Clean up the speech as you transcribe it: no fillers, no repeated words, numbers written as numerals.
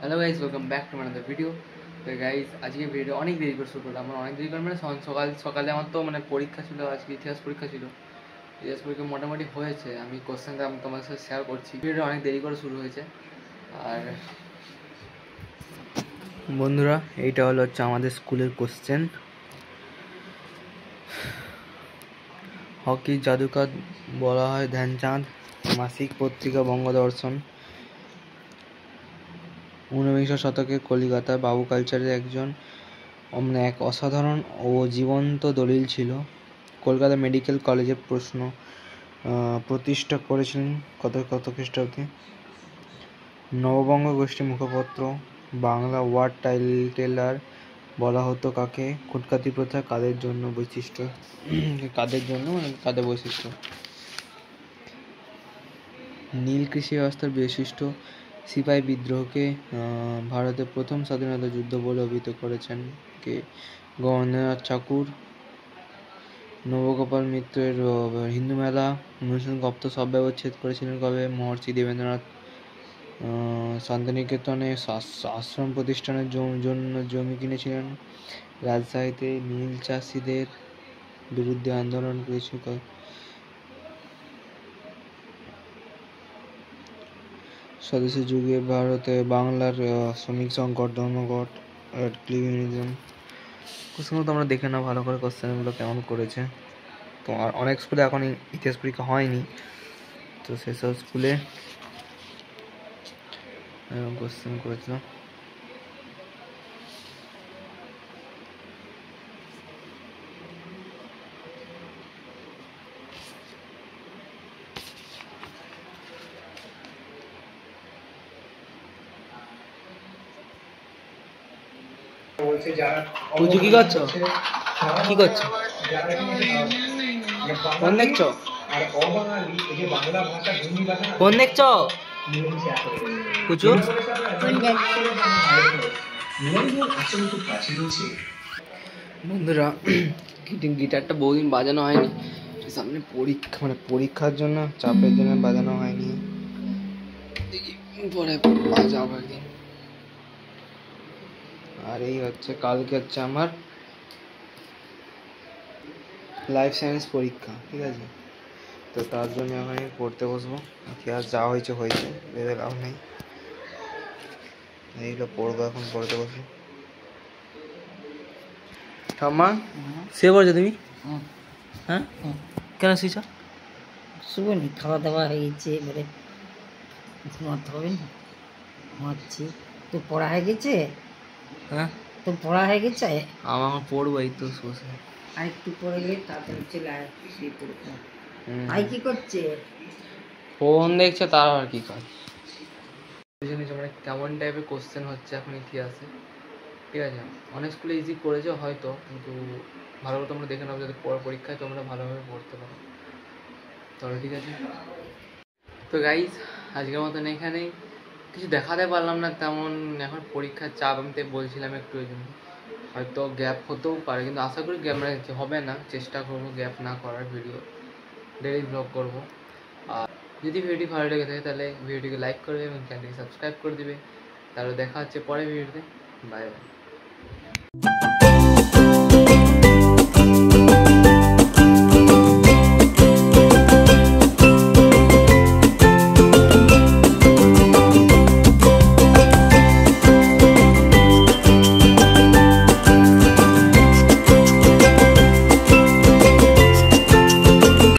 Hello guys, welcome back to my another video. তো guys আজকে video অনেক দেরি করে শুরু করলাম। আমার অনেক দেরি করে মানে সকালে আমার তো পরীক্ষা ছিল, আজকে ইতিহাস পরীক্ষা ছিল। ইতিহাস পরীক্ষা মোটামুটি হয়েছে। আমি কোশ্চেনটা আমি তোমাদের সাথে শেয়ার করছি। ভিডিও অনেক দেরি করে শুরু হয়েছে। আর বন্ধুরা, এইটা হচ্ছে আমাদের স্কুলের কোশ্চেন। হকি জাদুকর বলা হয় ধ্যানচাঁদ। মাসিক পত্রিকা বঙ্গদর্শন। ঊনবিংশ শতকে কলিকাতা বাবু কালচারের এক অসাধারণ ও জীবন্ত দলিল ছিল। কলকাতা মেডিকেল কলেজের প্রতিষ্ঠা করেছিলেন কত খ্রিস্টাব্দে। নববঙ্গ গোষ্ঠী মুখপত্র। বাংলা ওয়ার্ড টেলার বলা হতো কাকে? খুঁটকাতি প্রথা কাদের জন্য বৈশিষ্ট্য? কাদের বৈশিষ্ট্য? নীল কৃষি ব্যবস্থার বৈশিষ্ট্য। সিপাহী বিদ্রোহকে ভারতের প্রথম স্বাধীনতা যুদ্ধ বলে অভিহিত করেছেন কে? গভর্নর চাকুর। নবগোপাল মিত্রের হিন্দু মেলা অনুশীলন গপ্ত সব ব্যবচ্ছেদ করেছিলেন কবে? মহর্ষি দেবেন্দ্রনাথ শান্তিনিকেতনে আশ্রম প্রতিষ্ঠানের জন্য জমি কিনেছিলেন। রাজশাহীতে নীল চাষিদের বিরুদ্ধে আন্দোলন করেছিল কবে? স্বদেশী যুগে ভারতে বাংলার শ্রমিক সংকট, ধর্মঘট, ক্লিভিজম। কোশ্চেনগুলো তোমরা দেখে নাও ভালো করে, কোশ্চেনগুলো কেমন করেছে। তো আর অনেক স্কুলে এখন ইতিহাস পরীক্ষা হয়নি, তো সেসব স্কুলে কোশ্চেন করেছিল। পুজো কি করছো? ফোন দেখছো? পুজো বন্ধুরা, গিটারটা বহুদিন বাজানো হয়নি। সামনে পরীক্ষার জন্য চাপের জন্য বাজানো হয়নি। পরে বাজাবো একদিন। আর এই কালকে আমার লাইফ সায়েন্স পরীক্ষা, ঠিক আছে? তো তার জন্য আমি পড়তে বসবো। ইতিহাস যা হয়েছে ভেবে লাভ নেই। এইগুলো পড়বো এখন, পড়তে বসবো। ঠাম্মা শুয়ে পড়ছো তুমি? হ্যাঁ, কেন শুয়েছ? শুভনি, খাওয়া দাওয়া হয়ে গেছে, এবারে ঘুমাতে হবে না, ঘুমাচ্ছি। তো পড়া হয়ে গেছে? হ্যাঁ, তো পড়া হয়ে গেছে? আমার পড়বো এই তো বসে। আর একটু পরে গেলে তাড়াতাড়ি চলে আয়, শুয়ে পড়বো। ভাই কি করছে? ফোন দেখছে, তার আর কি কাজ। মানে কেমন টাইপের কোশ্চেন হচ্ছে এখন ইতিহাসে, ঠিক আছে? অনেক স্কুলে ইজি করেছে হয়তো, কিন্তু ভালো করে তোমরা দেখে নাও যাতে পরীক্ষায় তোমরা ভালোভাবে পড়তে পারো। তাহলে ঠিক আছে। তো গাইজ, আজকের মতন এখানেই। কিছু দেখাতে পারলাম না তেমন, এখন পরীক্ষার চাপ, আমি তাই বলছিলাম একটু, ওই জন্য হয়তো গ্যাপ হতেও পারে, কিন্তু আশা করি গ্যাপ হবে না। চেষ্টা করবো গ্যাপ না করার, ভিডিও ডেইলি ব্লগ করবো। আর যদি ভিডিওটি ভালো লেগে থাকে তাহলে ভিডিওটিকে লাইক করবে এবং চ্যানেলটিকে সাবস্ক্রাইব করে দেবে। তাহলে দেখা হচ্ছে পরের ভিডিওতে। Bye bye.